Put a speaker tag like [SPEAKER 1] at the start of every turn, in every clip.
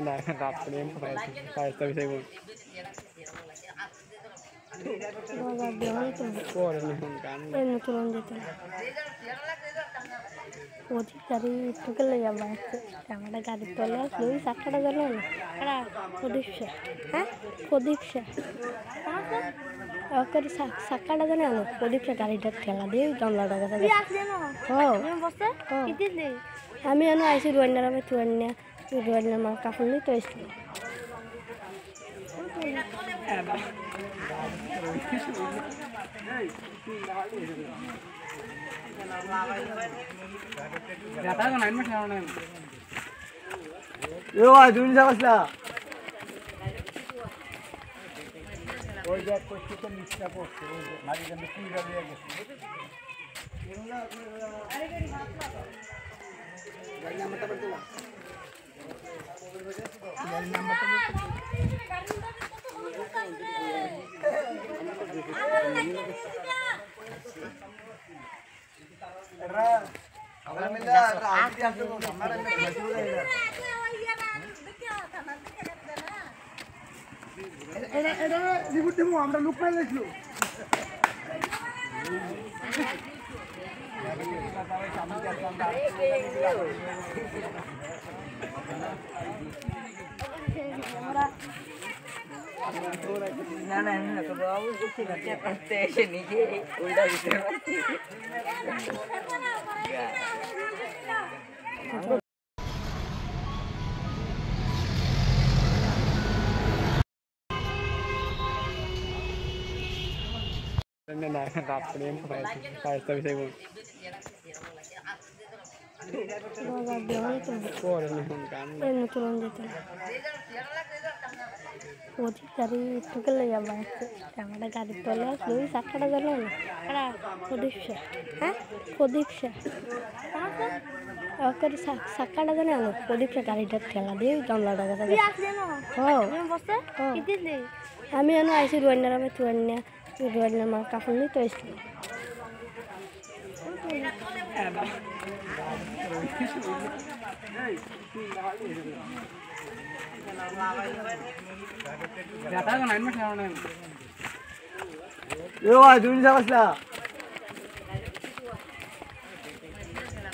[SPEAKER 1] না রাত্রে পায়েসটা বিষয় বল পরে নতুন গান
[SPEAKER 2] তুলন যেত ওটি গাড়ি ঢুকে লে যাবা আমরা গাড়ি তোলে আসলো ওই 7 টাকা গেল না প্রদীপ শাহ হ্যাঁ প্রদীপ শাহ ওকে 7 টাকা জানে আলো প্রদীপ শাহ গাড়িটা ঠেলা দিয়ে গামলাটা কাছে আমি এনে আইসি রোয়ান্নার আমি রোয়ান্নার মা কাপড় নিয়ে তো এসেছিল
[SPEAKER 1] ওই যে করতে নিচটা পড়ছে ওই যে মাঝে কিন্তু পুরো দিয়ে গেছে গাড়ি নাম্বারটা বলতে না গাড়ি নাম্বারটা বলতে এরা আমরা মিলে রাত দিয়ে আসবো আমরা আমরা লুক পাই লেখলো
[SPEAKER 3] না না না তো বাবু কিছু না করতে এসে নিজে উল্টা দিতে
[SPEAKER 1] না রাত্রে পায়েসটা বিষয় বল পরে নতুন গান
[SPEAKER 2] তুলন যেত ওটি গাড়ি ঢুকে লে যাবা আমরা গাড়ি তোলে আসলো ওই 7 টাকা গেল না প্রদীপ শাহ হ্যাঁ প্রদীপ শাহ ওকে 7 টাকা জানে আলো প্রদীপ শাহ গাড়িটা ঠেলা দিয়ে গামলাটা কাছে আমি এনে আইসি রোয়ান্নার আমি রোয়ান্নার মা কাপড় নিয়ে তো এসেছিল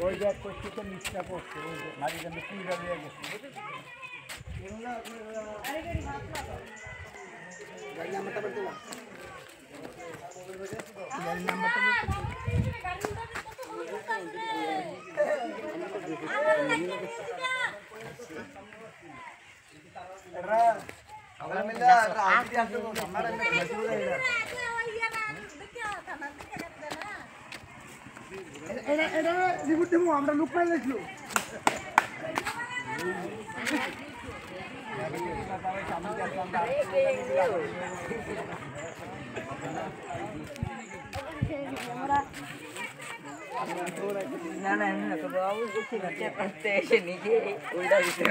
[SPEAKER 1] ওই যে করতে নিচটা পড়ছে ওই যে মাঝে কিন্তু পুরো দিয়ে গেছে গাড়ি নাম্বারটা বলতে না গাড়ি নাম্বারটা বলতে এরা আমরা মিলে রাত দিয়ে আসবো আমরা আমরা লুক পাই লেখলো
[SPEAKER 3] না না না তো বাবু কিছু না করতে এসে নিজে উল্টা দিতে